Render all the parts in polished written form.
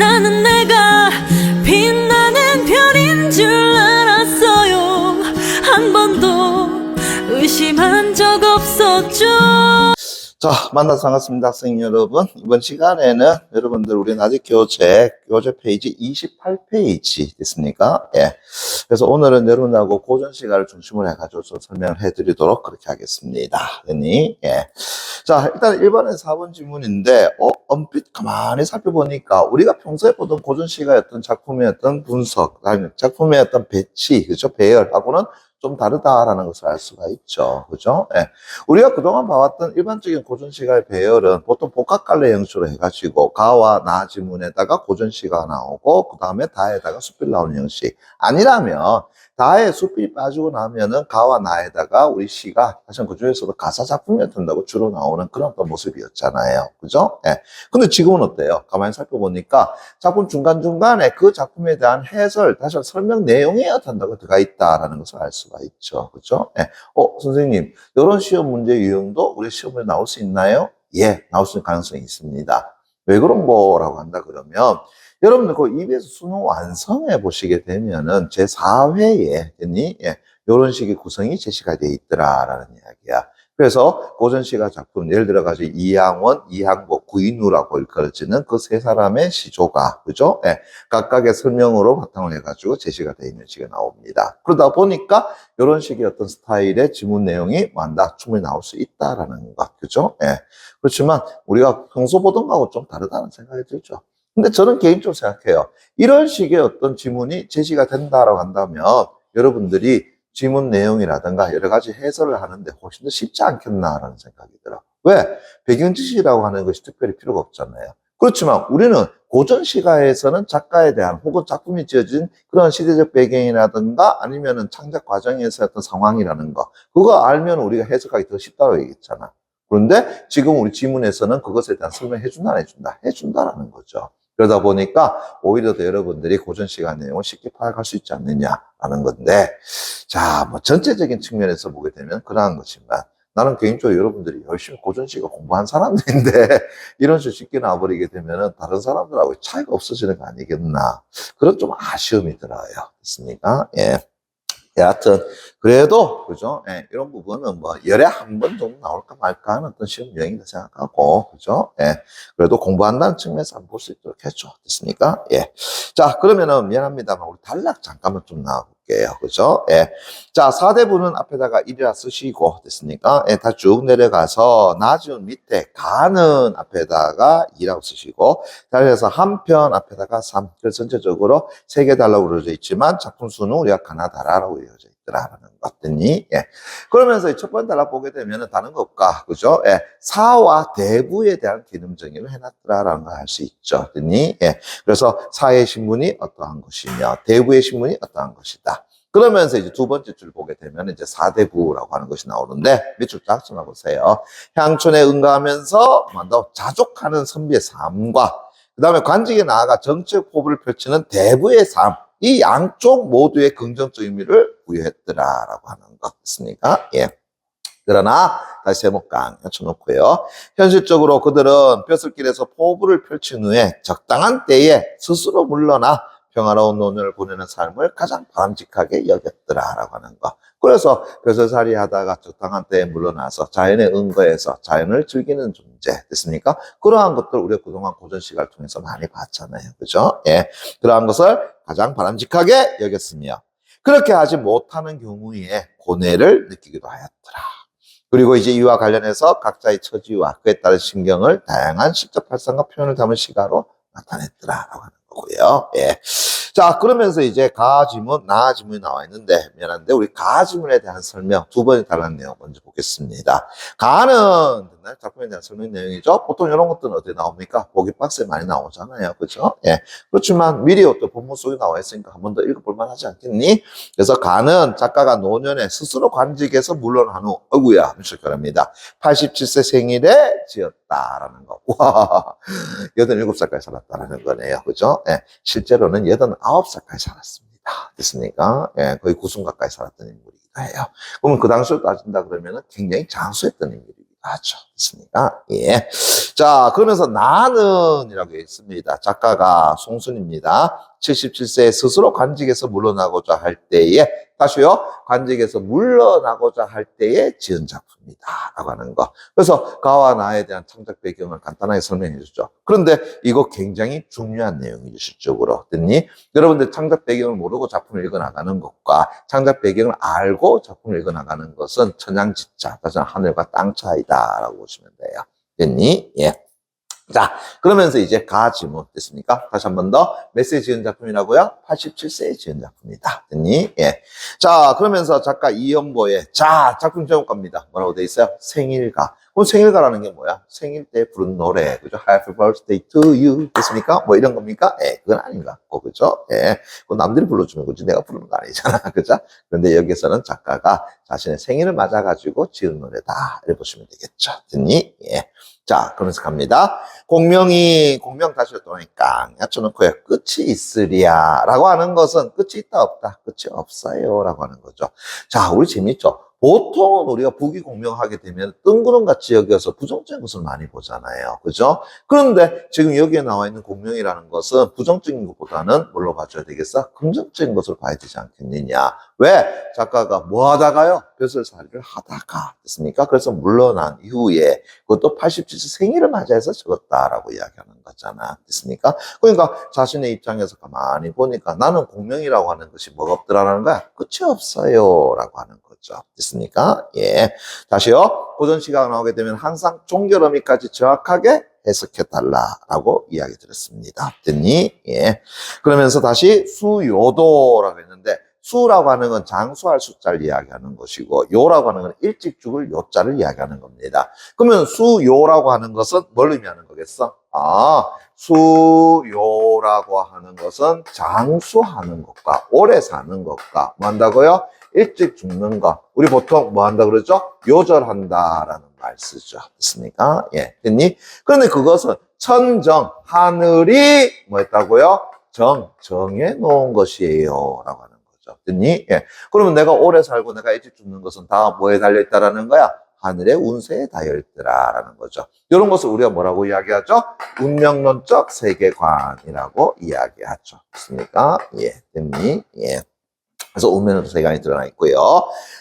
나는 내가 빛나는 별인 줄 알았어요. 한 번도 의심한 적 없었죠. 자, 만나서 반갑습니다. 학생 여러분. 이번 시간에는 여러분들 우리 아직 교재 페이지 28페이지 됐습니까? 예. 그래서 오늘은 여러분하고 고전 시간을 중심으로 해가지고 좀 설명을 해드리도록 그렇게 하겠습니다. 됐니? 예. 자, 일단 1번에 4번 질문인데, 얼핏 가만히 살펴보니까 우리가 평소에 보던 고전 시가의 어떤 작품의 어떤 분석, 아니면 작품의 어떤 배치, 그죠? 배열하고는 좀 다르다라는 것을 알 수가 있죠. 그죠? 예. 우리가 그동안 봐왔던 일반적인 고전시가의 배열은 보통 복합갈래 형식으로 해가지고 가와 나 지문에다가 고전시가 나오고 그 다음에 다에다가 수필 나오는 형식. 아니라면 다에 수필이 빠지고 나면은 가와 나에다가 우리 시가 사실 그 중에서도 가사 작품이었다고 주로 나오는 그런 또 모습이었잖아요. 그죠? 예. 근데 지금은 어때요? 가만히 살펴보니까 작품 중간중간에 그 작품에 대한 해설, 다시 설명 내용이 어떤다고 들어가 있다라는 것을 알 수가 있죠. 그죠? 예. 선생님, 이런 시험 문제 유형도 우리 시험에 나올 수 있나요? 예, 나올 수 있는 가능성이 있습니다. 왜 그런 거라고 한다 그러면, 여러분들 그 EBS 수능 완성해 보시게 되면은 제4회에, 됐니? 예, 이런 식의 구성이 제시가 되어 있더라라는 이야기야. 그래서 고전시가 작품, 예를 들어가지고 이항원, 이항복, 구인우라고 일컬어지는 그 세 사람의 시조가, 그죠? 예, 각각의 설명으로 바탕을 해가지고 제시가 되어 있는 식이 나옵니다. 그러다 보니까 이런 식의 어떤 스타일의 지문 내용이 완다, 충분히 나올 수 있다라는 것, 그죠? 예. 그렇지만 우리가 평소 보던 거하고 좀 다르다는 생각이 들죠. 근데 저는 개인적으로 생각해요. 이런 식의 어떤 지문이 제시가 된다라고 한다면 여러분들이 지문 내용이라든가 여러 가지 해설을 하는데 훨씬 더 쉽지 않겠나라는 생각이 들어. 왜? 배경지시라고 하는 것이 특별히 필요가 없잖아요. 그렇지만 우리는 고전 시가에서는 작가에 대한 혹은 작품이 지어진 그런 시대적 배경이라든가 아니면은 창작 과정에서 어떤 상황이라는 거, 그거 알면 우리가 해석하기 더 쉽다고 얘기했잖아. 그런데 지금 우리 지문에서는 그것에 대한 설명해 준다, 안 해준다? 해준다라는 거죠. 그러다 보니까 오히려 더 여러분들이 고전 시간 내용을 쉽게 파악할 수 있지 않느냐라는 건데, 자, 뭐 전체적인 측면에서 보게 되면 그러한 것이지만 나는 개인적으로 여러분들이 열심히 고전 시가 공부한 사람들인데 이런 식으로 쉽게 나와버리게 되면은 다른 사람들하고 차이가 없어지는 거 아니겠나. 그런 좀 아쉬움이 들어요. 됐습니까? 예. 여하튼 그래도 그죠? 예, 이런 부분은 뭐 열에 한 번 정도 나올까 말까 하는 어떤 시험 유형이다 생각하고 그죠? 예, 그래도 공부한다는 측면에서 한번 볼 수 있도록 했죠. 됐습니까? 예. 자, 그러면은 미안합니다만 우리 단락 잠깐만 좀 나와볼게요. 그죠? 예. 자, 4대부는 앞에다가 1이라 쓰시고 됐습니까? 예, 다 쭉 내려가서 나지운 밑에 가는 앞에다가 2라고 쓰시고 그래서 한편 앞에다가 3. 그래서 전체적으로 3개 달라고 그려져 있지만 작품 수는 우리가 가나다라라고 이어져 있더라라는 것 같더니, 예. 그러면서 첫 번째 단락 보게 되면은 다른 거 없까, 그죠? 예. 사와 대부에 대한 개념 정의를 해놨더라라는 걸 알 수 있죠. 더니, 예. 그래서 사의 신분이 어떠한 것이며, 대부의 신분이 어떠한 것이다. 그러면서 이제 두 번째 줄 보게 되면 이제 4대부라고 하는 것이 나오는데, 밑줄 쫙 쳐놔보세요. 향촌에 응가하면서, 더 자족하는 선비의 삶과, 그 다음에 관직에 나아가 정책 포부를 펼치는 대부의 삶, 이 양쪽 모두의 긍정적 의미를 부여했더라라고 하는 거였으니까, 예. 그러나 다시 제목강 쳐놓고요. 현실적으로 그들은 벼슬길에서 포부를 펼친 후에 적당한 때에 스스로 물러나 평화로운 노년을 보내는 삶을 가장 바람직하게 여겼더라라고 하는 거. 그래서 벼슬살이 하다가 적당한 때에 물러나서 자연에 응거해서 자연을 즐기는 존재 됐습니까? 그러한 것들 우리가 그동안 고전 시간을 통해서 많이 봤잖아요. 그죠? 예. 그러한 것을 가장 바람직하게 여겼으며 그렇게 하지 못하는 경우에 고뇌를 느끼기도 하였더라. 그리고 이제 이와 관련해서 각자의 처지와 그에 따른 신경을 다양한 시적 발상과 표현을 담은 시가로 나타냈더라라고 하는 거고요. 예. 자, 그러면서 이제 가지문, 나지문이 나와 있는데, 미안한데, 우리 가지문에 대한 설명, 두 번이 달라는 내용 먼저 보겠습니다. 가는, 작품에 대한 설명 내용이죠. 보통 이런 것들은 어디에 나옵니까? 보기 박스에 많이 나오잖아요. 그죠? 예. 그렇지만 미리 어떤 본문 속에 나와 있으니까 한 번 더 읽어볼만 하지 않겠니? 그래서 가는 작가가 노년에 스스로 관직에서 물러난 후, 어구야, 무실거랍니다. 87세 생일에 지었다라는 거. 와, 87살까지 살았다라는 거네요. 그죠? 예. 실제로는 89살까지 살았습니다. 됐습니까? 예, 거의 90 가까이 살았던 인물이기도 해요. 그러면 그 당시로 따진다 그러면 굉장히 장수했던 인물입니다. 하죠. 됐습니까? 예. 자, 그러면서 나는 이라고 있습니다. 작가가 송순입니다. 77세에 스스로 관직에서 물러나고자 할 때에, 다시요, 관직에서 물러나고자 할 때에 지은 작품이다. 라고 하는 거. 그래서 가와 나에 대한 창작 배경을 간단하게 설명해 주죠. 그런데 이거 굉장히 중요한 내용이죠, 실적으로. 됐니? 여러분들 창작 배경을 모르고 작품을 읽어나가는 것과 창작 배경을 알고 작품을 읽어나가는 것은 천양지차, 다시 하늘과 땅 차이다. 라고 보시면 돼요. 됐니? 예. 자, 그러면서 이제 가지문 됐습니까? 다시 한 번 더. 몇 세에 지은 작품이라고요? 87세에 지은 작품이다. 됐니? 예. 자, 그러면서 작가 이연보의 자, 작품 제목갑니다. 뭐라고 돼 있어요? 생일가. 그럼 생일가라는 게 뭐야? 생일 때 부른 노래. 그죠? Happy birthday to you. 됐습니까? 뭐 이런 겁니까? 예, 그건 아닌 것 같고, 그죠? 예. 그건 남들이 불러주면 그지? 내가 부르는 거 아니잖아. 그죠? 그런데 여기서는 작가가 자신의 생일을 맞아가지고 지은 노래다. 이렇게 보시면 되겠죠. 됐니? 예. 자, 그러면서 갑니다. 공명 다시 또니까 갖춰놓고요. 끝이 있으랴 라고 하는 것은 끝이 있다 없다. 끝이 없어요 라고 하는 거죠. 자, 우리 재밌죠? 보통은 우리가 부귀공명하게 되면 뜬구름같이 여겨서 부정적인 것을 많이 보잖아요. 그죠? 그런데 지금 여기에 나와 있는 공명이라는 것은 부정적인 것보다는 뭘로 봐줘야 되겠어? 긍정적인 것을 봐야 되지 않겠느냐. 왜? 작가가 뭐 하다가요? 벼슬살이를 하다가 됐습니까? 그래서 물러난 이후에 그것도 87세 생일을 맞이해서 적었다라고 이야기하는 거잖아. 됐습니까? 그러니까 자신의 입장에서 가만히 보니까 나는 공명이라고 하는 것이 뭐가 없더라는 거야? 끝이 없어요 라고 하는 거죠. 됐습니까? 예. 다시요. 고전 시각이 나오게 되면 항상 종결 의미까지 정확하게 해석해달라라고 이야기 드렸습니다. 됐니? 예. 그러면서 다시 수요도라고 했는데 수라고 하는 건 장수할 숫자를 이야기하는 것이고 요라고 하는 건 일찍 죽을 요자를 이야기하는 겁니다. 그러면 수요라고 하는 것은 뭘 의미하는 거겠어? 수요라고 하는 것은 장수하는 것과 오래 사는 것과 뭐 한다고요? 일찍 죽는 것. 우리 보통 뭐 한다 그러죠? 요절한다라는 말 쓰죠. 됐습니까? 예. 됐니? 그런데 그것은 천정, 하늘이 뭐 했다고요? 정해 놓은 것이에요. 라고 하는 거죠. 됐니? 예. 그러면 내가 오래 살고 내가 일찍 죽는 것은 다 뭐에 달려있다라는 거야? 하늘의 운세에 달려있더라라는 거죠. 이런 것을 우리가 뭐라고 이야기하죠? 운명론적 세계관이라고 이야기하죠. 됐습니까? 예. 됐니? 예. 그래서 운명론적 세계관이 드러나 있고요.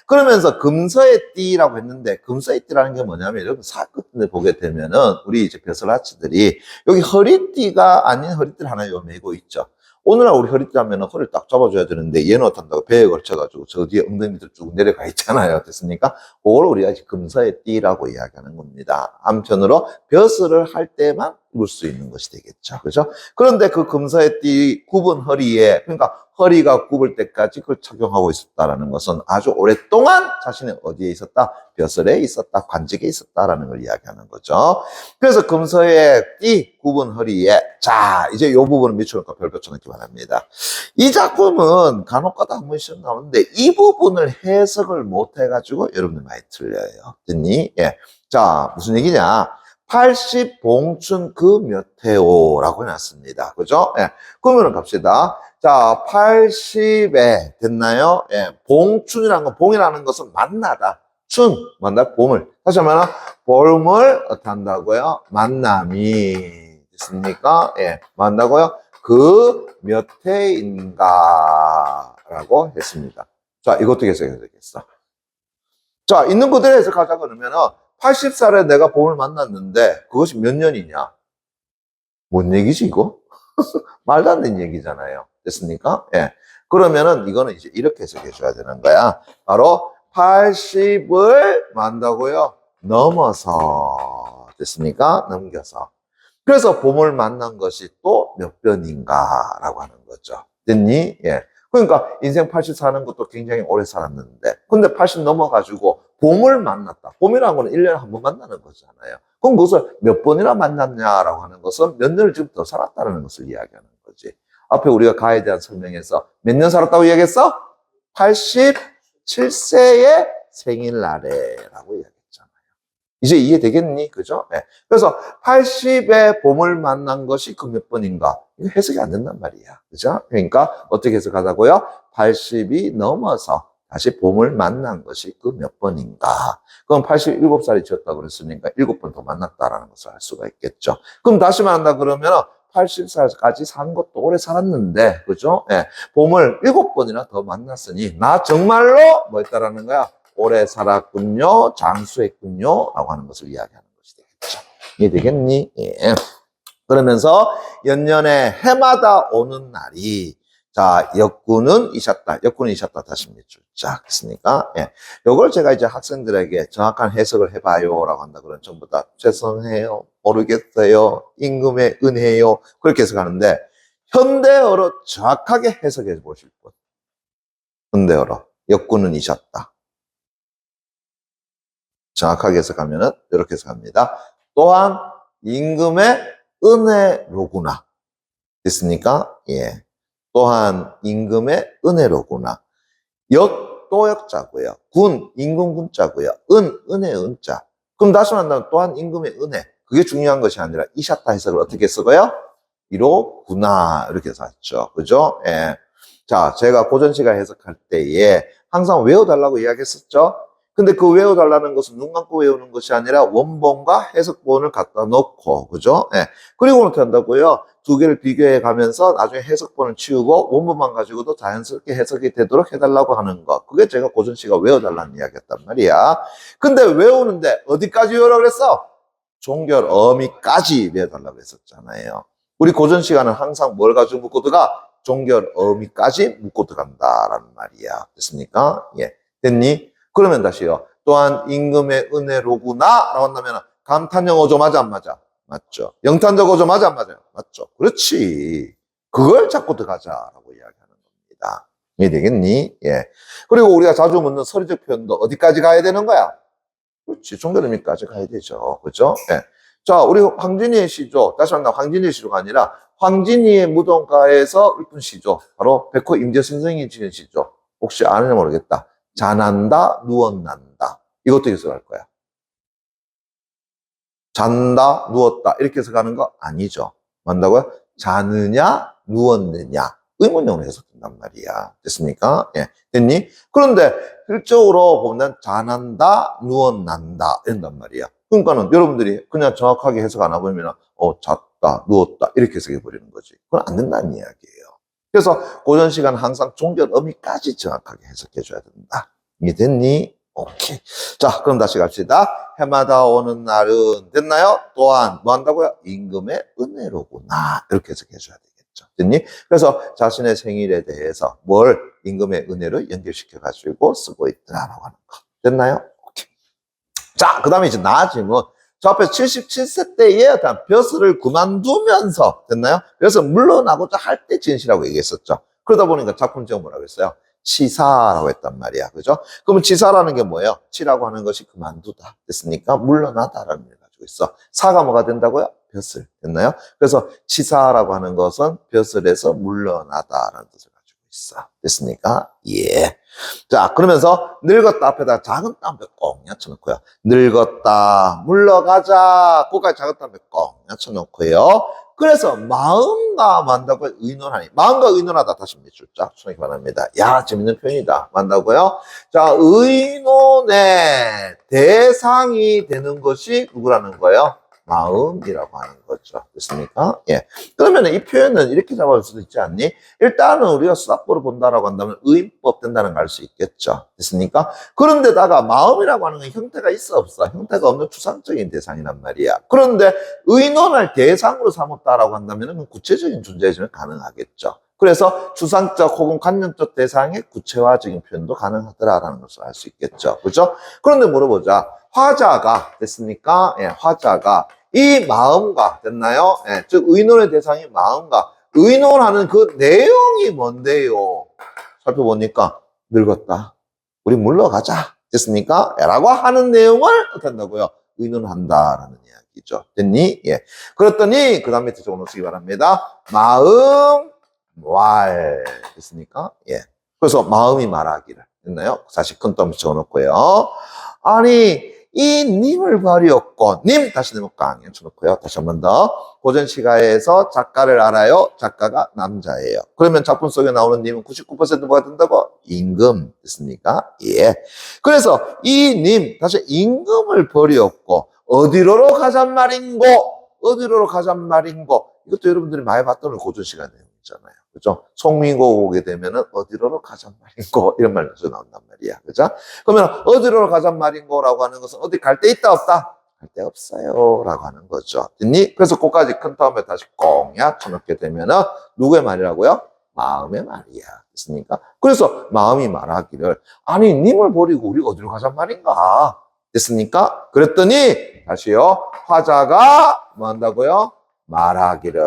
그러면서 금서의 띠라고 했는데 금서의 띠라는 게 뭐냐면 여러분 사끝에 보게 되면은 우리 이제 벼슬아치들이 여기 허리띠가 아닌 허리띠를 하나 요 메고 있죠. 오늘날 우리 허리띠 하면 허리를 딱 잡아줘야 되는데 얘는 어떤다고 배에 걸쳐가지고 저 뒤에 엉덩이 밑으로 쭉 내려가 있잖아요. 됐습니까? 그걸 우리가 금서의 띠라고 이야기하는 겁니다. 한편으로 벼슬을 할 때만 입을 수 있는 것이 되겠죠. 그죠? 그런데 그 금서의 띠 굽은 허리에, 그러니까 허리가 굽을 때까지 그걸 착용하고 있었다라는 것은 아주 오랫동안 자신이 어디에 있었다? 벼슬에 있었다, 관직에 있었다라는 걸 이야기하는 거죠. 그래서 금서의 띠 굽은 허리에, 자, 이제 이 부분을 밑줄과 별표 쳐넣기 바랍니다. 이 작품은 간혹가다 한 번씩 나오는데 이 부분을 해석을 못 해가지고 여러분들 많이 틀려요. 됐니? 예. 자, 무슨 얘기냐? 80 봉춘 그 몇 해오라고 해놨습니다. 그죠? 예. 그러면 갑시다. 자, 80에 됐나요? 예. 봉춘이라는 건, 봉이라는 것은 만나다. 춘, 만나, 봄을. 다시 말하면, 봄을 어떻게 한다고요? 만남이. 됐습니까? 예. 만나고요. 그 몇 해인가? 라고 했습니다. 자, 이것도 해석해야 되겠어. 자, 있는 그대로 해석하자 그러면은, 80살에 내가 봄을 만났는데 그것이 몇 년이냐? 뭔 얘기지 이거? 말도 안 되는 얘기잖아요. 됐습니까? 예. 그러면은 이거는 이제 이렇게 해석해 줘야 되는 거야. 바로 80을 만다고요? 넘어서. 됐습니까? 넘겨서. 그래서 봄을 만난 것이 또 몇 번인가라고 하는 거죠. 됐니? 예. 그러니까 인생 80 사는 것도 굉장히 오래 살았는데 근데 80 넘어가지고 봄을 만났다. 봄이라는 거는 1년에 한 번 만나는 거잖아요. 그럼 그것을 몇 번이나 만났냐라고 하는 것은 몇 년을 지금 더 살았다는 것을 이야기하는 거지. 앞에 우리가 가에 대한 설명에서 몇 년 살았다고 이야기했어? 87세의 생일날에라고 이야기했잖아요. 이제 이해되겠니? 그죠? 네. 그래서 80에 봄을 만난 것이 그 몇 번인가? 이거 해석이 안 된단 말이야. 그죠? 그러니까 어떻게 해석하자고요? 80이 넘어서 다시 봄을 만난 것이 그 몇 번인가. 그럼 87살이 지었다고 그랬으니까 7번 더 만났다라는 것을 알 수가 있겠죠. 그럼 다시 만난다 그러면 80살까지 산 것도 오래 살았는데, 그죠? 예. 봄을 7번이나 더 만났으니, 나 정말로 뭐 했다라는 거야? 오래 살았군요, 장수했군요, 라고 하는 것을 이야기하는 것이 되겠죠. 이해되겠니? 예. 그러면서 연년에 해마다 오는 날이, 자, 역군은 이셨다. 역군은 이셨다. 다시 몇 줄자 했으니까, 예. 요걸 제가 이제 학생들에게 정확한 해석을 해봐요. 라고 한다. 그러면 전부 다 죄송해요. 모르겠어요. 임금의 은혜요. 그렇게 해석하는데, 현대어로 정확하게 해석해 보실 분. 현대어로. 역군은 이셨다. 정확하게 해석하면은, 이렇게 해석합니다. 또한, 임금의 은혜로구나. 됐습니까? 예. 또한 임금의 은혜로구나. 또역자고요. 임금 군자고요. 은혜 은자. 그럼 다시 말한다면 또한 임금의 은혜. 그게 중요한 것이 아니라 이셨다 해석을 어떻게 쓰고요? 이로구나. 이렇게 썼죠. 그죠? 예. 자, 제가 고전시가 해석할 때에 항상 외워달라고 이야기했었죠. 근데 그 외워달라는 것은 눈 감고 외우는 것이 아니라 원본과 해석본을 갖다 놓고, 그죠? 예. 그리고 어떻게 한다고요? 두 개를 비교해 가면서 나중에 해석본을 치우고 원본만 가지고도 자연스럽게 해석이 되도록 해달라고 하는 것. 그게 제가 고전시가 외워달라는 이야기였단 말이야. 근데 외우는데 어디까지 외우라고 그랬어? 종결 어미까지 외워달라고 했었잖아요. 우리 고전시가는 항상 뭘 가지고 묶고 들어가? 종결 어미까지 묶고 들어간다라는 말이야. 됐습니까? 예. 됐니? 그러면 다시요. 또한 임금의 은혜로구나 라고 한다면 감탄형어조 맞아 안 맞아? 맞죠. 영탄적어조 맞아 안 맞아요? 맞죠. 그렇지. 그걸 잡고 들어가자라고 이야기하는 겁니다. 이해되겠니? 예. 그리고 우리가 자주 묻는 서리적 표현도 어디까지 가야 되는 거야? 그렇지. 종결 의미까지 가야 되죠. 그죠? 예. 자, 우리 황진이의 시조, 다시 한번 황진이의 시조가 아니라 황진이의 무덤가에서 읊은 시조, 바로 백호 임재 선생이 지은 시조. 혹시 아느냐 모르겠다. 자난다, 누웠난다. 이것도 해석할 거야. 잔다, 누웠다. 이렇게 해석하는 거 아니죠. 뭔다고요? 자느냐, 누웠느냐. 의문형으로 해석된단 말이야. 됐습니까? 예. 됐니? 그런데 실적으로 보면 자난다, 누웠난다. 이런단 말이야. 그러니까는 여러분들이 그냥 정확하게 해석 안 해보면, 잤다, 누웠다. 이렇게 해석해 버리는 거지. 그건 안 된다는 이야기예요. 그래서 고전 시간 항상 종결 의미까지 정확하게 해석해 줘야 된다. 이게 됐니? 오케이. 자, 그럼 다시 갑시다. 해마다 오는 날은 됐나요? 또한 뭐 한다고요? 임금의 은혜로구나. 이렇게 해석해 줘야 되겠죠. 됐니? 그래서 자신의 생일에 대해서 뭘 임금의 은혜로 연결시켜 가지고 쓰고 있더라라고 하는 거. 됐나요? 오케이. 자, 그 다음에 이제 나아지면 저 앞에 77세 때에 벼슬을 그만두면서 됐나요? 그래서 물러나고자 할 때 지은 시라고 얘기했었죠. 그러다 보니까 작품 제목 뭐라고 했어요? 치사라고 했단 말이야. 그죠? 그러면 치사라는 게 뭐예요? 치라고 하는 것이 그만두다. 됐습니까? 물러나다라는 의미를 가지고 있어. 사가 뭐가 된다고요? 벼슬. 됐나요? 그래서 치사라고 하는 것은 벼슬에서 물러나다라는 뜻을 가지고 있어. 됐습니까? 예. 자, 그러면서 늙었다 앞에다 작은 따옴표 꼭 엿쳐놓고요. 늙었다, 물러가자. 그까지 작은 따옴표 꼭 엿쳐놓고요. 그래서 마음과 만다고 의논하니. 마음과 의논하다. 다시 몇 줄자 수행이 바랍니다. 야, 재밌는 표현이다. 만다고요. 자, 의논의 대상이 되는 것이 누구라는 거예요? 마음이라고 하는 거죠. 됐습니까? 예. 그러면 이 표현은 이렇게 잡아줄 수도 있지 않니? 일단은 우리가 수학보를 본다라고 한다면 의인법 된다는 걸 알 수 있겠죠. 됐습니까? 그런데다가 마음이라고 하는 건 형태가 있어 없어? 형태가 없는 추상적인 대상이란 말이야. 그런데 의논할 대상으로 삼았다라고 한다면 구체적인 존재이면 가능하겠죠. 그래서 추상적 혹은 관념적 대상의 구체화적인 표현도 가능하더라라는 것을 알 수 있겠죠. 그렇죠? 그런데 물어보자. 화자가 됐습니까? 예, 화자가 이 마음과 됐나요? 예, 즉 의논의 대상이 마음과 의논하는 그 내용이 뭔데요? 살펴보니까 늙었다. 우리 물러가자. 됐습니까? 예, 라고 하는 내용을 어떻게 한다고요? 의논한다라는 이야기죠. 됐니? 예. 그랬더니 그 다음 밑에 적어놓으시기 바랍니다. 마음 말 됐습니까? 예. 그래서 마음이 말하기를 됐나요? 사실 큰 덤 적어놓고요. 아니 이 님을 버렸고, 님, 다시 해볼까? 쳐놓고요. 다시 한 번 더. 고전 시가에서 작가를 알아요. 작가가 남자예요. 그러면 작품 속에 나오는 님은 99% 뭐가 된다고? 임금. 됐습니까? 예. 그래서 이 님, 다시 임금을 버렸고, 어디로로 가잔 말인고, 어디로로 가잔 말인고, 이것도 여러분들이 많이 봤던 고전 시간 내용이잖아요. 그죠? 송민고 오게 되면은 어디로로 가잔 말인고, 이런 말로 나온단 말이야. 그죠? 그러면 어디로로 가잔 말인고라고 하는 것은 어디 갈 데 있다, 없다? 갈 데 없어요. 라고 하는 거죠. 됐니? 그래서 그까지 큰 다음에 다시 꽁약 쳐놓게 되면은 누구의 말이라고요? 마음의 말이야. 됐습니까? 그래서 마음이 말하기를, 아니, 님을 버리고 우리가 어디로 가잔 말인가? 됐습니까? 그랬더니, 다시요, 화자가 뭐 한다고요? 말하기를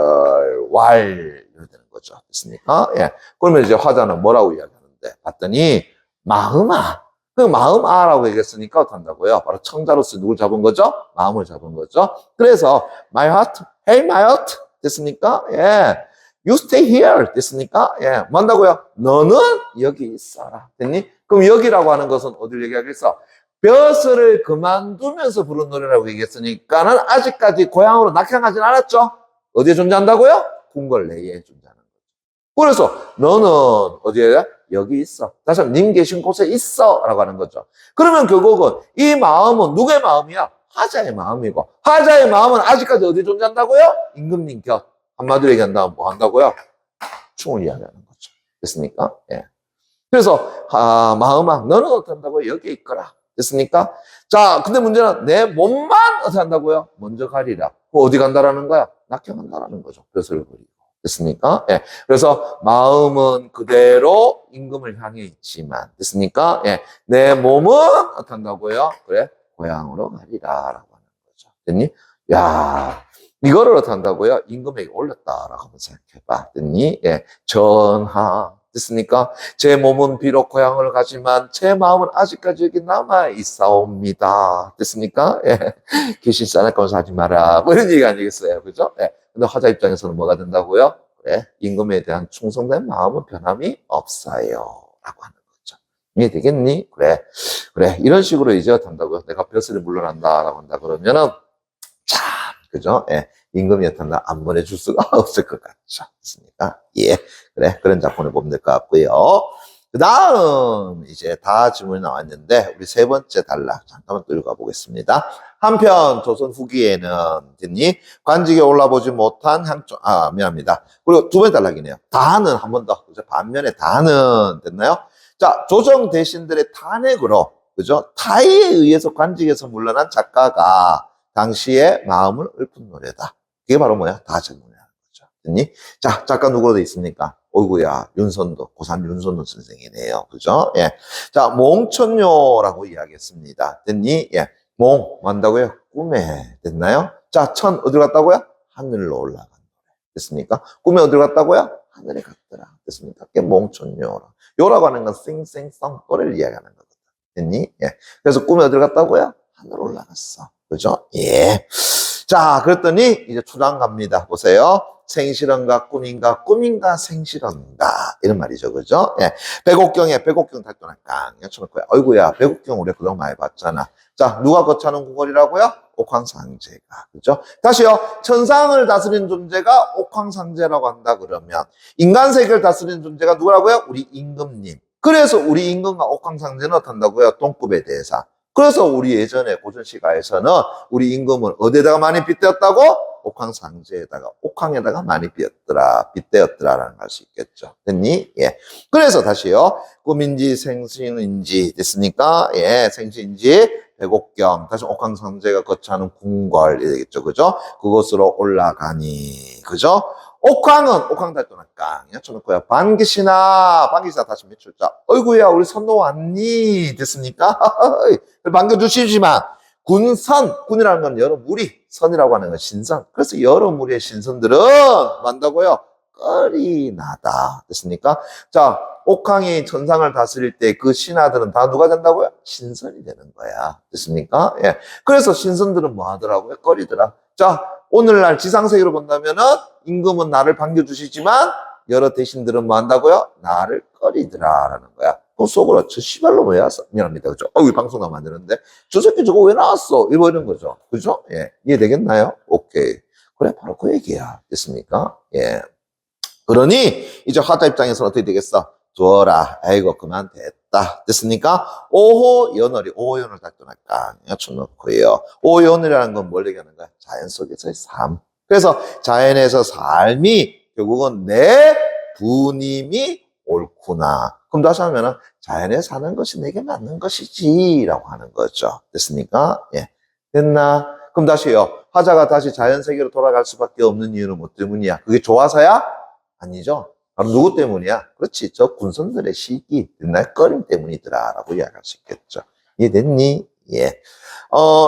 이러되는 거죠. 됐습니까? 예. 그러면 이제 화자는 뭐라고 이야기하는데, 봤더니, 마음아. 그 마음아라고 얘기했으니까 어떡한다고요? 바로 청자로서 누굴 잡은 거죠? 마음을 잡은 거죠. 그래서, my heart, hey my heart. 됐습니까? 예. You stay here. 됐습니까? 예. 뭐 한다고요? 너는 여기 있어라. 됐니? 그럼 여기라고 하는 것은 어디를 얘기하겠어? 벼슬을 그만두면서 부른 노래라고 얘기했으니까는 아직까지 고향으로 낙향하진 않았죠? 어디에 존재한다고요? 궁궐 내에 존재하는 거죠. 그래서 너는 어디에? 여기 있어. 다시 한번 님 계신 곳에 있어. 라고 하는 거죠. 그러면 결국은 이 마음은 누구의 마음이야? 화자의 마음이고, 화자의 마음은 아직까지 어디에 존재한다고요? 임금님 곁. 한마디로 얘기한다면 뭐 한다고요? 충을 이야기하는 거죠. 됐습니까? 예. 그래서 마음아 너는 어떻게 한다고요? 여기 있거라. 됐습니까? 자, 근데 문제는 내 몸만 어떻게 한다고요? 먼저 가리라. 어디 간다라는 거야? 낙향한다라는 거죠. 벼슬을 버리고. 됐습니까? 예. 그래서 마음은 그대로 임금을 향해 있지만, 됐습니까? 예. 내 몸은 어떻게 한다고요? 그래, 고향으로 가리라라고 하는 거죠. 됐니? 야, 이거를 어떻게 한다고요? 임금에게 올렸다라고 한번 생각해봐. 됐니? 예. 전하. 됐습니까? 제 몸은 비록 고향을 가지만 제 마음은 아직까지 여기 남아 있사옵니다. 됐습니까? 예. 귀신 싸나까면서 하지 마라. 뭐 이런 얘기 아니겠어요? 그죠? 예. 근데 화자 입장에서는 뭐가 된다고요? 그래. 임금에 대한 충성된 마음은 변함이 없어요. 라고 하는 거죠. 이해되겠니? 그래. 그래. 이런 식으로 이제 한다고요. 내가 벼슬이 물러난다. 라고 한다. 그러면은, 참, 그죠? 예. 임금이 어떤다? 안 보내줄 수가 없을 것 같죠. 됐습니까? 예. 그래. 그런 작품을 보면 될 것 같고요. 그 다음, 이제 다 질문이 나왔는데, 우리 세 번째 단락, 잠깐만 또 읽어보겠습니다. 한편, 조선 후기에는, 됐니? 관직에 올라보지 못한 미안합니다. 그리고 두 번째 단락이네요. 다는 한 번 더, 그죠? 반면에 다는, 됐나요? 자, 조정 대신들의 탄핵으로, 그죠? 타의에 의해서 관직에서 물러난 작가가 당시에 마음을 읊은 노래다. 그게 바로 뭐야? 다 질문이라는 거죠. 됐니? 자, 작가 누구로 돼 있습니까? 어이구야, 윤선도, 고산 윤선도 선생이네요. 그죠? 예. 자, 몽천녀라고 이야기했습니다. 됐니? 예. 몽, 뭐한다고요? 꿈에. 됐나요? 자, 천, 어디로 갔다고요? 하늘로 올라간 노래. 됐습니까? 꿈에 어디로 갔다고요? 하늘에 갔더라. 됐습니까? 그게 몽천녀라. 요라고 하는 건 싱싱성, 노래를 이야기하는 거거든. 됐니? 예. 그래서 꿈에 어디로 갔다고요? 하늘로 올라갔어. 그죠? 예. 자, 그랬더니 이제 초장 갑니다. 보세요. 생실언가 꿈인가 꿈인가 생실언가 이런 말이죠. 그죠? 예. 백옥경에 백옥경 달도나 깡 쳐놓고요. 어이구야 백옥경 우리 그동안 많이 봤잖아. 자, 누가 거처하는 궁궐이라고요? 옥황상제가. 그죠? 다시요. 천상을 다스리는 존재가 옥황상제라고 한다 그러면 인간 세계를 다스리는 존재가 누구라고요? 우리 임금님. 그래서 우리 임금과 옥황상제는 어떻다고요? 동급의 대사. 그래서 우리 예전에 고전시가에서는 우리 임금은 어디에다가 많이 빗대었다고? 옥황상제에다가, 옥황에다가 많이 빗대었더라라는 걸 할 수 있겠죠. 됐니? 예. 그래서 다시요. 꿈인지 생신인지 됐습니까? 예, 생신인지 백옥경, 다시 옥황상제가 거처하는 궁궐이 되겠죠. 그죠? 그곳으로 올라가니. 그죠? 옥황은 옥황달도나 깡 쳐놓고요. 반기시나 다시 몇 출자. 어이구야 우리 선도 왔니? 됐습니까? 반겨주시지만 군이라는 건 여러 무리, 선이라고 하는 건 신선. 그래서 여러 무리의 신선들은 뭐한다고요? 껄이 나다. 됐습니까? 자, 옥황이 천상을 다스릴 때 그 신하들은 다 누가 된다고요? 신선이 되는 거야. 됐습니까? 예. 그래서 신선들은 뭐 하더라고요? 껄이더라. 자, 오늘날 지상세계로 본다면은 임금은 나를 반겨주시지만 여러 대신들은 뭐 한다고요? 나를 꺼리더라라는 거야. 그럼 속으로 저 씨발로 왜 왔어? 미안합니다. 그죠? 이 방송 나면 안 되는데. 저 새끼 저거 왜 나왔어? 이런 거죠. 그죠? 예. 이해되겠나요? 오케이. 그래, 바로 그 얘기야. 됐습니까? 예. 그러니, 이제 화자 입장에서는 어떻게 되겠어? 두어라. 아이고, 그만 됐다. 됐습니까? 오호 연월이, 오호 연월 닥도날까? 쳐놓고요. 오호 연월이라는 건 뭘 얘기하는 거야? 자연 속에서의 삶. 그래서 자연에서 삶이 결국은 내 부님이 옳구나. 그럼 다시 하면은 자연에 사는 것이 내게 맞는 것이지 라고 하는 거죠. 됐습니까? 예. 됐나? 그럼 다시요. 화자가 다시 자연 세계로 돌아갈 수밖에 없는 이유는 뭐 때문이야? 그게 좋아서야? 아니죠. 바로 누구 때문이야? 그렇지. 저 군선들의 시기, 옛날 꺼림 때문이더라 라고 이야기할 수 있겠죠. 이해됐니? 예.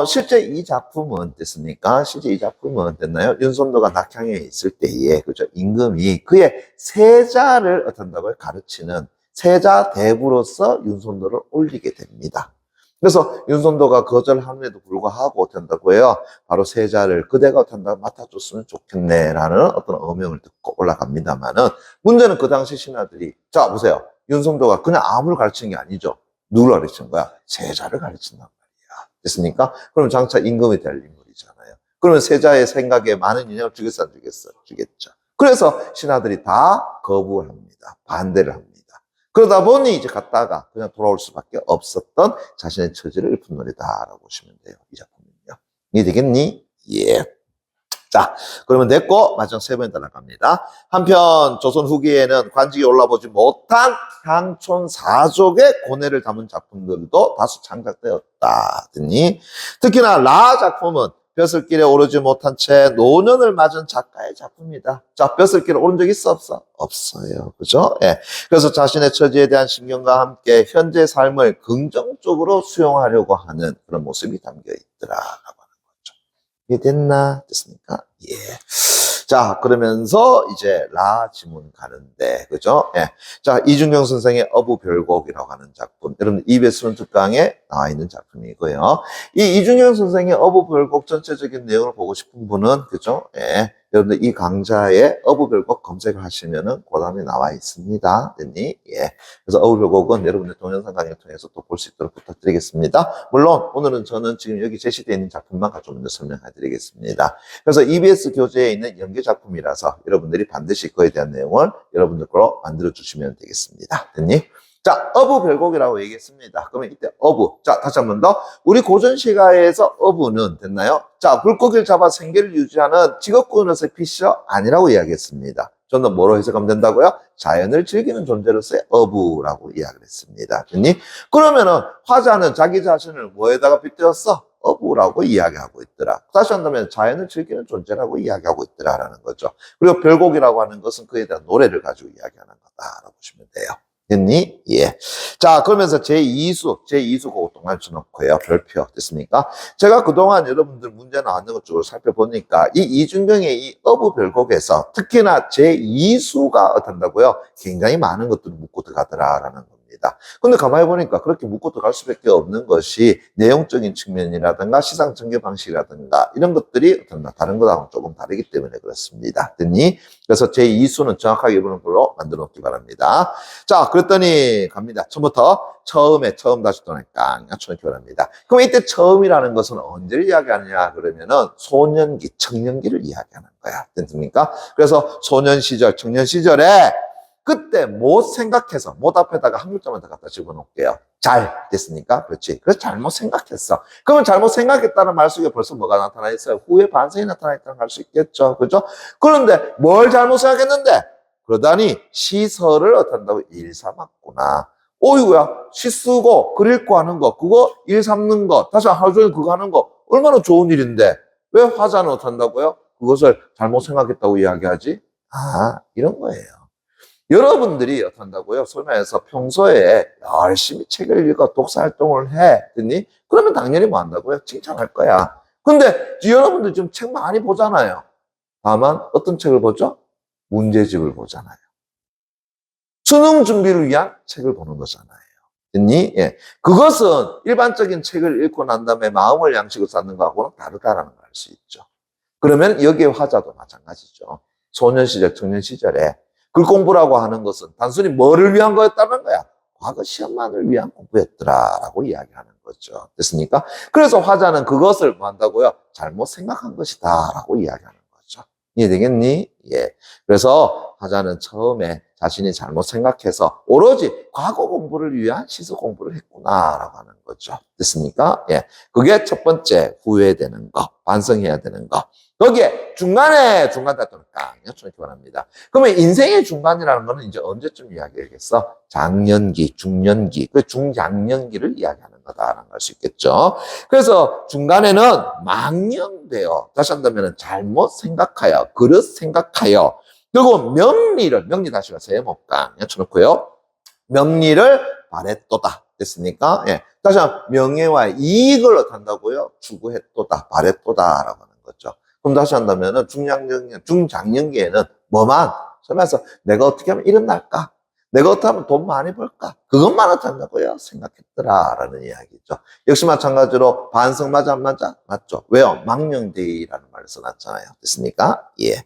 실제 이 작품은 됐습니까? 실제 이 작품은 됐나요? 윤손도가 낙향에 있을 때에, 그죠? 임금이 그의 세자를 어떤다고요? 가르치는 세자 대부로서 윤손도를 올리게 됩니다. 그래서 윤손도가 거절함에도 불구하고 어떤다고 해요? 바로 세자를 그대가 어떤다 맡아줬으면 좋겠네라는 어떤 어명을 듣고 올라갑니다만은 문제는 그 당시 신하들이 자 보세요. 윤손도가 그냥 아무를 가르치는 게 아니죠. 누구를 가르치는 거야? 세자를 가르친단 말이야. 됐습니까? 그럼 장차 임금이 될 인물이잖아요. 그러면 세자의 생각에 많은 영향을 주겠어 안 주겠어? 주겠죠. 그래서 신하들이 다 거부를 합니다. 반대를 합니다. 그러다 보니 이제 갔다가 그냥 돌아올 수밖에 없었던 자신의 처지를 읊은 노래다라고 보시면 돼요. 이 작품은요. 이해되겠니? 예. 자, 그러면 됐고 마지막 세 번에 따라갑니다. 한편 조선 후기에는 관직에 올라보지 못한 향촌 사족의 고뇌를 담은 작품들도 다수 창작되었다. 특히나 라 작품은 벼슬길에 오르지 못한 채 노년을 맞은 작가의 작품이다. 자, 벼슬길에 오른 적 있어 없어? 없어요. 그죠? 예. 그래서 자신의 처지에 대한 신경과 함께 현재 삶을 긍정적으로 수용하려고 하는 그런 모습이 담겨 있더라라고 하는 거죠. 이해됐나? 됐습니까? 예. 자, 그러면서 이제 라 지문 가는데, 그죠? 예. 자, 이중경 선생의 어부별곡이라고 하는 작품. 여러분, EBS 특강에 나와 있는 작품이고요. 이 이중경 선생의 어부별곡 전체적인 내용을 보고 싶은 분은, 그죠? 예. 여러분들 이 강좌에 어부별곡 검색을 하시면은 그 다음에 나와 있습니다. 됐니? 예. 그래서 어부별곡은 여러분들 동영상 강의를 통해서 또 볼 수 있도록 부탁드리겠습니다. 물론 오늘은 저는 지금 여기 제시되어 있는 작품만 가지고 먼저 설명해 드리겠습니다. 그래서 EBS 교재에 있는 연계 작품이라서 여러분들이 반드시 그에 대한 내용을 여러분들 거로 만들어 주시면 되겠습니다. 됐니? 자, 어부별곡이라고 얘기했습니다. 그러면 이때 어부. 자, 다시 한 번 더. 우리 고전시가에서 어부는 됐나요? 자, 물고기를 잡아 생계를 유지하는 직업군으로서의 피셔 아니라고 이야기했습니다. 저는 뭐로 해석하면 된다고요? 자연을 즐기는 존재로서의 어부라고 이야기를 했습니다. 됐니? 그러면은 화자는 자기 자신을 뭐에다가 빗대었어? 어부라고 이야기하고 있더라. 다시 한다면 자연을 즐기는 존재라고 이야기하고 있더라라는 거죠. 그리고 별곡이라고 하는 것은 그에 대한 노래를 가지고 이야기하는 거다라고 보시면 돼요. 됐니? 예. 자, 그러면서 제2수 그거 동안 쳐놓고요. 별표. 됐습니까? 제가 그동안 여러분들 문제 나왔는 것 쪽으로 살펴보니까 이 이중경의 이 어부별곡에서 특히나 제2수가 어떤다고요? 굉장히 많은 것들을 묻고 들어가더라라는 겁니다. 근데 가만히 보니까 그렇게 묻고 들어갈 수밖에 없는 것이 내용적인 측면이라든가 시상 전개 방식이라든가 이런 것들이 어떤 다른 것하고는 조금 다르기 때문에 그렇습니다. 됐니? 그래서 제2수는 정확하게 보는 걸로 만들어 놓기 바랍니다. 자, 그랬더니 갑니다. 처음 다시 또니까 맞춰놓기 바랍니다. 그럼 이때 처음이라는 것은 언제를 이야기하느냐 그러면은 소년기, 청년기를 이야기하는 거야. 됐습니까? 그래서 소년 시절, 청년 시절에 그때 못 생각해서 못 앞에다가 한 글자만 더 갖다 집어넣을게요. 잘 됐습니까? 그렇지. 그래서 잘못 생각했어. 그러면 잘못 생각했다는 말 속에 벌써 뭐가 나타나 있어요? 후회 반성이 나타나 있다는 걸 알 수 있겠죠. 그죠? 그런데 뭘 잘못 생각했는데? 그러다니 시설을 어떤다고 일 삼았구나. 어이구야, 시 쓰고 글 읽고 하는 거, 그거 일 삼는 거, 다시 하루 종일 그거 하는 거 얼마나 좋은 일인데 왜 화자는 어떤다고요? 그것을 잘못 생각했다고 이야기하지? 아, 이런 거예요. 여러분들이 어떤다고요? 소위 말해서 평소에 열심히 책을 읽어 독서 활동을 해. 됐니? 그러면 당연히 뭐 한다고요? 칭찬할 거야. 근데 여러분들 지금 책 많이 보잖아요. 다만 어떤 책을 보죠? 문제집을 보잖아요. 수능 준비를 위한 책을 보는 거잖아요. 됐니? 예. 그것은 일반적인 책을 읽고 난 다음에 마음을 양식으로 쌓는 거하고는 다르다라는 걸 알 수 있죠. 그러면 여기에 화자도 마찬가지죠. 소년 시절, 청년 시절에 글 공부라고 하는 것은 단순히 뭐를 위한 거였다는 거야? 과거 시험만을 위한 공부였더라라고 이야기하는 거죠. 됐습니까? 그래서 화자는 그것을 뭐 한다고요? 잘못 생각한 것이다라고 이야기하는 거죠. 이해되겠니? 예. 그래서 화자는 처음에 자신이 잘못 생각해서 오로지 과거 공부를 위한 시수 공부를 했구나라고 하는 거죠. 됐습니까? 예. 그게 첫 번째 후회되는 거, 반성해야 되는 거. 거기에 중간 다툼을 깡 여쭈기 바랍니다. 그러면 인생의 중간이라는 거는 이제 언제쯤 이야기하겠어? 장년기, 중년기, 그 중장년기를 이야기하는 거다라는 걸 수 있겠죠. 그래서 중간에는 망령되어, 다시 한다면 잘못 생각하여, 그릇 생각하여, 그리고 명리 다시 가서 세모깡 여쭈놓고요. 명리를 바랬도다. 됐습니까? 예. 다시 한번 명예와 이익을 얻한다고요? 추구했도다, 바랬도다라고 하는 거죠. 그럼 다시 한다면은 중장년기에는 뭐만, 설명해서 내가 어떻게 하면 이런 날까? 내가 어떻게 하면 돈 많이 벌까? 그것만 어쩐다고요? 생각했더라라는 이야기죠. 역시 마찬가지로 반성 맞아 안 맞아? 맞죠. 왜요? 망령되이라는 말을 써놨잖아요. 됐습니까? 예.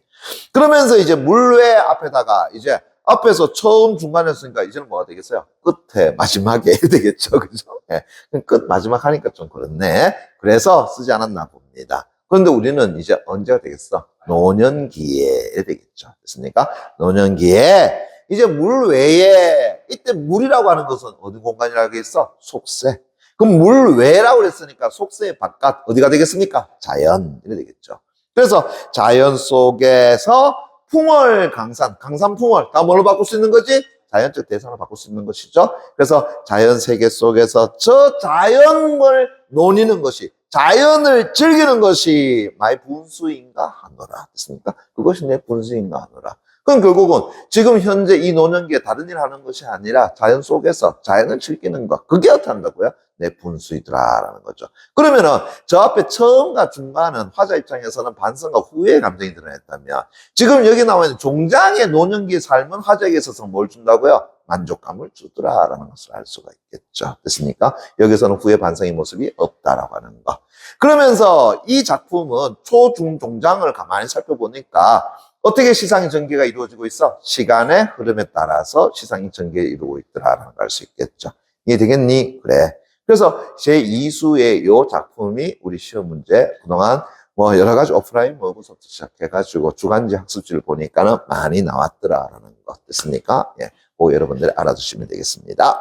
그러면서 이제 물외 앞에다가 이제 앞에서 처음 중간에 쓰니까 이제는 뭐가 되겠어요? 끝에 마지막에 되겠죠. 그죠? 예. 끝 마지막 하니까 좀 그렇네. 그래서 쓰지 않았나 봅니다. 그런데 우리는 이제 언제가 되겠어? 노년기에 되겠죠. 됐습니까? 노년기에 이제 물 외에, 이때 물이라고 하는 것은 어디 공간이라고 하겠어? 속세. 그럼 물 외라고 그랬으니까 속세의 바깥 어디가 되겠습니까? 자연. 이래 되겠죠. 그래서 자연 속에서 풍월 강산풍월 다 뭘로 바꿀 수 있는 거지? 자연적 대상을 바꿀 수 있는 것이죠. 그래서 자연 세계 속에서 저 자연을 노니는 것이, 자연을 즐기는 것이 나의 분수인가 하노라. 됐습니까? 그것이 내 분수인가 하노라. 그럼 결국은 지금 현재 이 노년기에 다른 일 하는 것이 아니라 자연 속에서 자연을 즐기는 것. 그게 어떻게 한다고요? 내 분수이더라라는 거죠. 그러면은 저 앞에 처음과 중간은 화자 입장에서는 반성과 후회의 감정이 드러냈다면 지금 여기 나와 있는 종장의 노년기의 삶은 화자에게 있어서 뭘 준다고요? 만족감을 주더라라는 것을 알 수가 있겠죠. 됐습니까? 여기서는 후회 반성의 모습이 없다라고 하는 거. 그러면서 이 작품은 초, 중, 종장을 가만히 살펴보니까 어떻게 시상의 전개가 이루어지고 있어? 시간의 흐름에 따라서 시상의 전개가 이루어지고 있더라라는 걸 알 수 있겠죠. 이해되겠니? 그래. 그래서 제2수의 이 작품이 우리 시험 문제 그동안 뭐 여러 가지 오프라인 모의고사부터 시작해가지고 주간지 학습지를 보니까는 많이 나왔더라라는 거 됐습니까? 예, 그거 여러분들이 알아두시면 되겠습니다.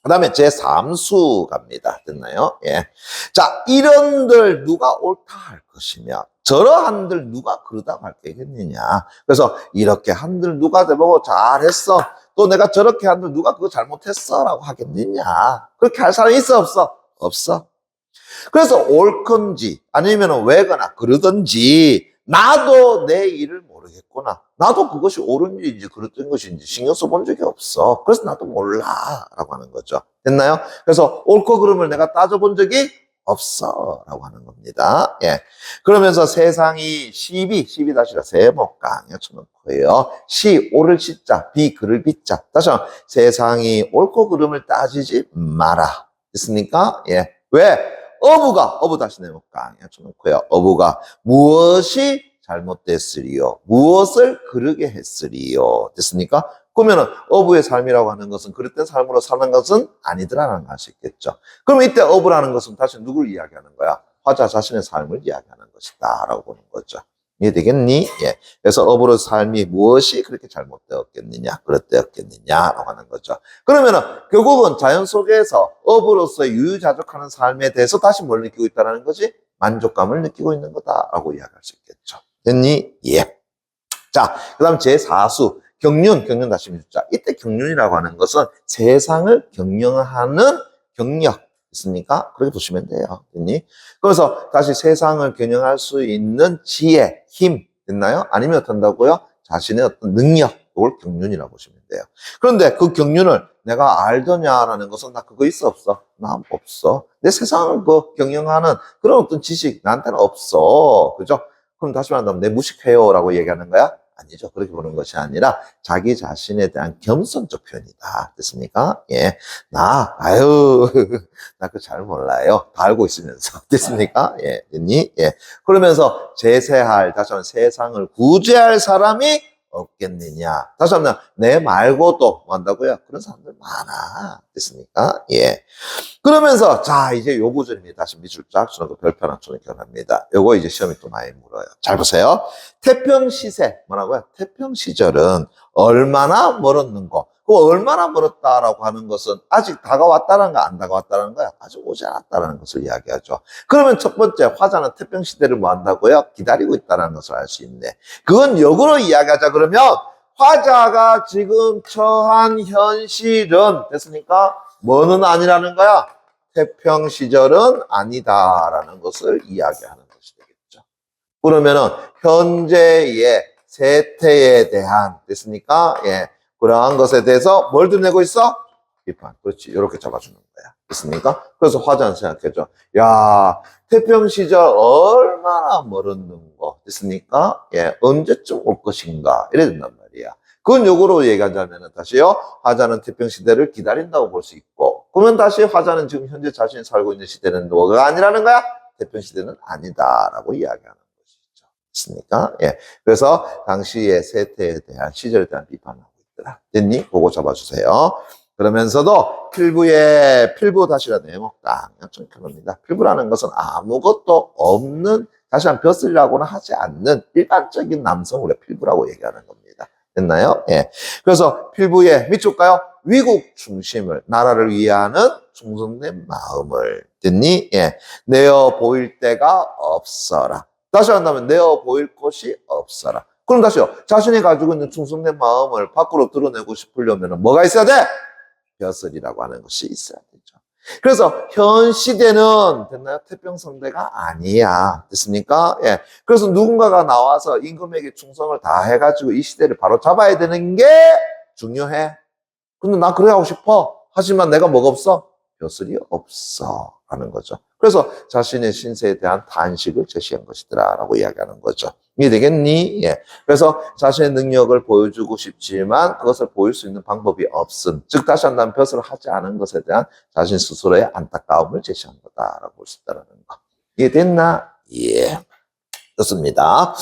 그 다음에 제3수 갑니다. 됐나요? 예. 자, 이런들 누가 옳다 할 것이며 저러한들 누가 그러다고 할 게겠느냐. 그래서 이렇게 한들 누가 대보고 잘했어. 또 내가 저렇게 한들 누가 그거 잘못했어 라고 하겠느냐. 그렇게 할 사람이 있어 없어? 없어. 그래서 옳건지 아니면 왜거나 그러든지 나도 내 일을 모르겠구나. 나도 그것이 옳은 일인지 그랬던 것인지 신경 써본 적이 없어. 그래서 나도 몰라 라고 하는 거죠. 됐나요? 그래서 옳고 그름을 내가 따져본 적이 없어 라고 하는 겁니다. 예. 그러면서 세상이 시비 다시라 세모깡 여쳐놓고요. 시 오를 시자 비 그를 비자. 다시 한번 세상이 옳고 그름을 따지지 마라. 됐습니까? 예. 왜? 어부 다시 내모깡 여쳐놓고요. 어부가 무엇이 잘못됐으리요? 무엇을 그르게 했으리요? 됐습니까? 그러면은 어부의 삶이라고 하는 것은 그릇된 삶으로 사는 것은 아니더라는 걸 알 수 있겠죠. 그럼 이때 어부라는 것은 다시 누굴 이야기하는 거야? 화자 자신의 삶을 이야기하는 것이다 라고 보는 거죠. 이해되겠니? 예. 그래서 어부의 삶이 무엇이 그렇게 잘못되었겠느냐, 그릇되었겠느냐라고 하는 거죠. 그러면은 결국은 자연 속에서 어부로서의 유유자적하는 삶에 대해서 다시 뭘 느끼고 있다는 거지? 만족감을 느끼고 있는 거다라고 이야기할 수 있겠죠. 됐니? 예. 자, 그 다음 제4수. 경륜 다시 묻자. 이때 경륜이라고 하는 것은 세상을 경영하는 경력. 있습니까? 그렇게 보시면 돼요. 됐니? 그래서 다시 세상을 경영할 수 있는 지혜, 힘. 됐나요? 아니면 어떤다고요? 자신의 어떤 능력. 그걸 경륜이라고 보시면 돼요. 그런데 그 경륜을 내가 알더냐라는 것은 나 그거 있어 없어? 나 없어. 내 세상을 그 경영하는 그런 어떤 지식 나한테는 없어. 그죠? 그럼 다시 말한다면 내 무식해요라고 얘기하는 거야? 아니죠. 그렇게 보는 것이 아니라 자기 자신에 대한 겸손적 표현이다. 됐습니까? 예. 나 그거 잘 몰라요. 다 알고 있으면서. 됐습니까? 예. 됐니? 예. 그러면서 제세할, 다시 한번 세상을 구제할 사람이 없겠느냐. 다시 한번 내 말고도 뭐 한다고요? 그런 사람들 많아. 됐습니까? 예. 그러면서 자 이제 요 구절입니다. 다시 밑줄 쫙 주는 별표 하나 견합니다. 요거 이제 시험이 또 많이 물어요. 잘 보세요. 태평 시세 뭐라고요? 태평 시절은 얼마나 멀었는고. 그 얼마나 멀었다라고 하는 것은 아직 다가왔다는 거 안 다가왔다는 거야. 아직 오지 않았다는 것을 이야기하죠. 그러면 첫 번째 화자는 태평 시대를 뭐 한다고요? 기다리고 있다는 것을 알 수 있네. 그건 역으로 이야기하자 그러면 화자가 지금 처한 현실은 됐습니까? 뭐는 아니라는 거야? 태평 시절은 아니다라는 것을 이야기하는 것이 되겠죠. 그러면은 현재의 세태에 대한 됐습니까? 예. 그러한 것에 대해서 뭘 드러내고 있어? 비판. 그렇지. 이렇게 잡아주는 거야. 됐습니까? 그래서 화자는 생각해줘. 야, 태평 시절 얼마나 멀었는고. 됐습니까? 예. 언제쯤 올 것인가. 이래 된단 말이야. 그건 역으로 얘기하자면 다시요. 화자는 태평 시대를 기다린다고 볼 수 있고. 그러면 다시 화자는 지금 현재 자신이 살고 있는 시대는 뭐가 아니라는 거야? 태평 시대는 아니다라고 이야기하는 것이죠. 됐습니까? 예. 그래서 당시의 세태에 대한 시절에 대한 비판을 됐니? 그거 잡아주세요. 그러면서도 필부 다시라 내목 딱 켜놓습니다. 필부라는 것은 아무것도 없는 다시 한 벼슬이라고는 하지 않는 일반적인 남성을 우리가 필부라고 얘기하는 겁니다. 됐나요? 예. 그래서 필부의 밑줄 가요? 위국 중심을 나라를 위하는 충성된 마음을 됐니? 예. 내어 보일 데가 없어라. 다시 한다면 내어 보일 곳이 없어라. 그럼 다시요. 자신이 가지고 있는 충성된 마음을 밖으로 드러내고 싶으려면 뭐가 있어야 돼? 벼슬이라고 하는 것이 있어야 되죠. 그래서 현 시대는 됐나요? 태평성대가 아니야. 됐습니까? 예. 그래서 누군가가 나와서 임금에게 충성을 다 해가지고 이 시대를 바로 잡아야 되는 게 중요해. 근데 나 그래 하고 싶어. 하지만 내가 뭐가 없어? 벼슬이 없어. 하는 거죠. 그래서 자신의 신세에 대한 단식을 제시한 것이더라 라고 이야기하는 거죠. 이해되겠니? 예. 그래서 자신의 능력을 보여주고 싶지만 그것을 보일 수 있는 방법이 없음. 즉 다시 한다면 벼슬을 하지 않은 것에 대한 자신 스스로의 안타까움을 제시한 거다라고 볼 수 있다는 거. 이해됐나? 예. 좋습니다.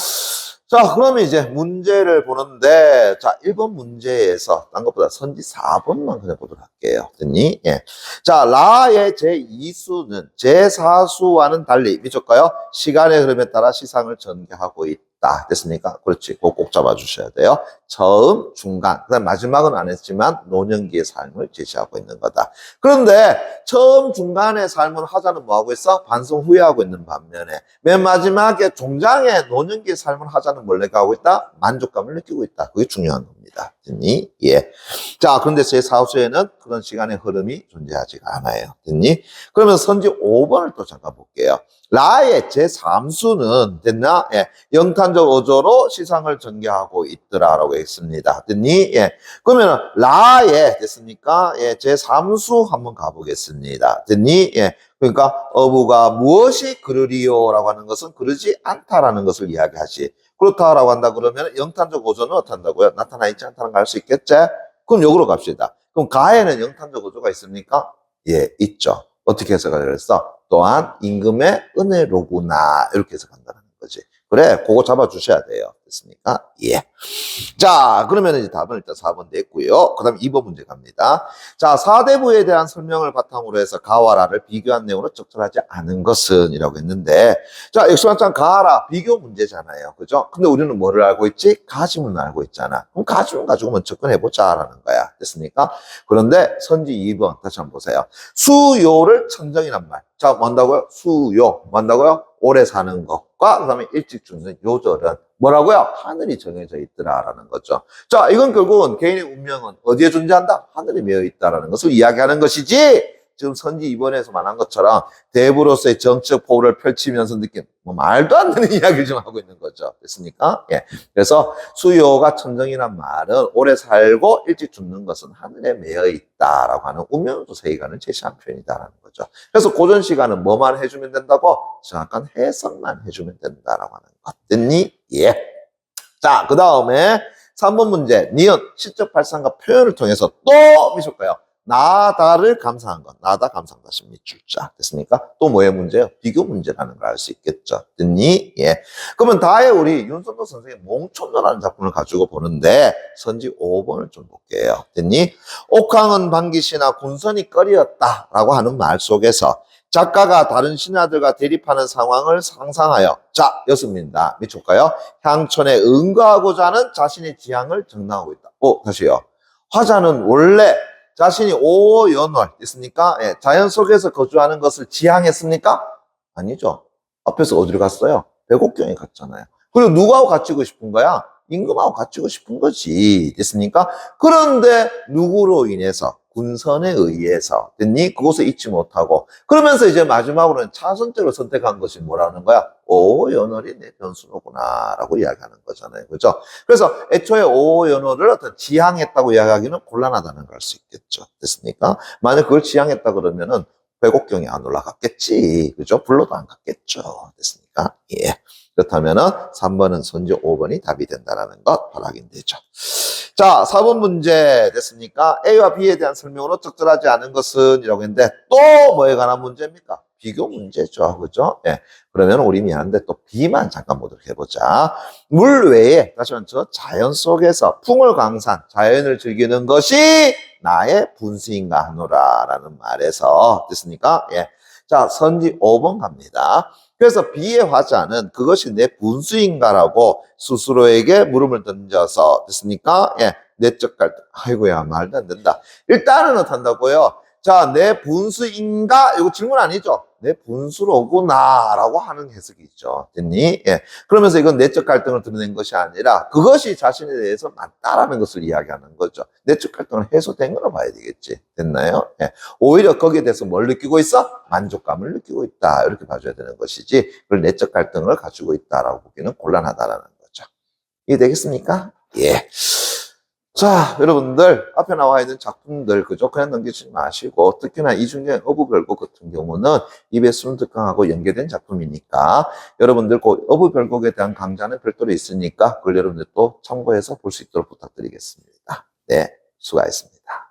자, 그러면 이제 문제를 보는데, 자, 1번 문제에서, 딴 것보다 선지 4번만 그냥 보도록 할게요. 됐니? 예. 자, 라의 제2수는 제4수와는 달리, 미쳤까요? 시간의 흐름에 따라 시상을 전개하고 있다. 됐습니까? 그렇지. 그거 꼭 잡아주셔야 돼요. 처음, 중간, 그 다음 마지막은 안 했지만, 노년기의 삶을 제시하고 있는 거다. 그런데, 처음, 중간의 삶은 화자는 뭐 하고 있어? 반성 후회하고 있는 반면에, 맨 마지막에 종장의 노년기의 삶을 하자는 뭘 느끼고 있다? 만족감을 느끼고 있다. 그게 중요한 겁니다. 됐니? 예. 자, 그런데 제4수에는 그런 시간의 흐름이 존재하지가 않아요. 됐니? 그러면 선지 5번을 또 잠깐 볼게요. 라의 제3수는 됐나? 예. 영탄적 어조로 시상을 전개하고 있더라라고 했습니다. 됐니? 예. 그러면 라의 됐습니까? 예. 제3수 한번 가보겠습니다. 됐니? 예. 그러니까 어부가 무엇이 그르리요라고 하는 것은 그러지 않다라는 것을 이야기하지. 그렇다라고 한다 그러면 영탄적 어조는 어떻게 한다고요? 나타나 있지 않다는 거 알 수 있겠지? 그럼 역으로 갑시다. 그럼 가에는 영탄적 어조가 있습니까? 예, 있죠. 어떻게 해석을 그랬어? 또한 임금의 은혜로구나 이렇게 해석한다는 거지. 그래, 그거 잡아주셔야 돼요. 됐습니까? 예. 자, 그러면 이제 답은 일단 4번 냈고요. 그 다음에 2번 문제 갑니다. 자, 사대부에 대한 설명을 바탕으로 해서 가와 라를 비교한 내용으로 적절하지 않은 것은 이라고 했는데, 자, 역시 마찬가지로 가라 비교 문제잖아요. 그죠? 근데 우리는 뭐를 알고 있지? 가지문을 알고 있잖아. 그럼 가지문 가지고 먼저 접근해보자라는 거야. 됐습니까? 그런데 선지 2번 다시 한번 보세요. 수요를 천정이란 말. 자, 뭐 한다고요? 수요. 뭐 한다고요? 오래 사는 것과 그 다음에 일찍 죽는 요절은 뭐라고요? 하늘이 정해져 있더라라는 거죠. 자, 이건 결국은 개인의 운명은 어디에 존재한다? 하늘에 매여 있다라는 것을 이야기하는 것이지, 지금 선지 2번에서 말한 것처럼 대부로서의 정치적 포부를 펼치면서 느낀 뭐 말도 안 되는 이야기를 좀 하고 있는 거죠. 됐습니까? 예. 그래서 수요가 천정이란 말은 오래 살고 일찍 죽는 것은 하늘에 매여 있다라고 하는 운명도 세계관을 제시한 표현이다라는 거죠. 그래서 고전 시간은 뭐만 해주면 된다고? 정확한 해석만 해주면 된다라고 하는 것. 됐니? 예. 자, 그 다음에 3번 문제. 니은 시적 발상과 표현을 통해서 또 미실까요? 나다를 감상한 것. 나다 감상 다시 밑줄자. 됐습니까? 또 뭐의 문제요? 비교 문제라는 걸 알 수 있겠죠. 됐니? 예. 그러면 다에 우리 윤선도 선생의 몽촌노라는 작품을 가지고 보는데 선지 5번을 좀 볼게요. 됐니? 옥황은 방귀시나 군선이 꺼리었다라고 하는 말 속에서 작가가 다른 신하들과 대립하는 상황을 상상하여 자, 였습니다. 미쳐볼까요? 향촌에 응거하고자 하는 자신의 지향을 정당하고 있다. 다시요. 화자는 원래 자신이 오연월 있습니까? 예, 자연 속에서 거주하는 것을 지향했습니까? 아니죠. 앞에서 어디로 갔어요? 백옥경에 갔잖아요. 그리고 누구하고 갇히고 싶은 거야? 임금하고 갇히고 싶은 거지. 됐습니까? 그런데 누구로 인해서? 군선에 의해서. 됐니? 그것을 잊지 못하고. 그러면서 이제 마지막으로는 차선책을 선택한 것이 뭐라는 거야? 오연월이 내 변수로구나. 라고 이야기하는 거잖아요. 그죠? 그래서 애초에 오연월을 어떤 지향했다고 이야기하기는 곤란하다는 걸 알 수 있겠죠. 됐습니까? 만약 그걸 지향했다 그러면은 백옥경이 안 올라갔겠지. 그죠? 불러도 안 갔겠죠. 됐습니까? 예. 그렇다면은 3번은 선지 5번이 답이 된다는 것 확인되죠. 자, 4번 문제 됐습니까? A와 B에 대한 설명으로 적절하지 않은 것은 이라고 했는데 또 뭐에 관한 문제입니까? 비교 문제죠. 그죠? 예. 그러면 우리 미안한데 또 B만 잠깐 보도록 해보자. 물 외에, 다시 한번 자연 속에서 풍월광산, 자연을 즐기는 것이 나의 분수인가 하노라 라는 말에서 됐습니까? 예. 자, 선지 5번 갑니다. 그래서 B의 화자는 그것이 내 분수인가라고 스스로에게 물음을 던져서 됐습니까? 예, 내적 갈등. 아이고야, 말도 안 된다. 일단은 어떻다고요? 자, 내 분수인가? 이거 질문 아니죠? 내 분수로구나 라고 하는 해석이 있죠. 됐니? 예. 그러면서 이건 내적 갈등을 드러낸 것이 아니라 그것이 자신에 대해서 맞다라는 것을 이야기하는 거죠. 내적 갈등은 해소된 거로 봐야 되겠지. 됐나요? 예. 오히려 거기에 대해서 뭘 느끼고 있어? 만족감을 느끼고 있다. 이렇게 봐줘야 되는 것이지 그걸 내적 갈등을 가지고 있다라고 보기는 곤란하다라는 거죠. 이해되겠습니까? 예. 자, 여러분들 앞에 나와 있는 작품들 그죠? 그냥 넘기지 마시고 특히나 이중에 어부별곡 같은 경우는 입의 순특강하고 연계된 작품이니까 여러분들 그 어부별곡에 대한 강좌는 별도로 있으니까 그걸 여러분들 또 참고해서 볼 수 있도록 부탁드리겠습니다. 네, 수고하셨습니다.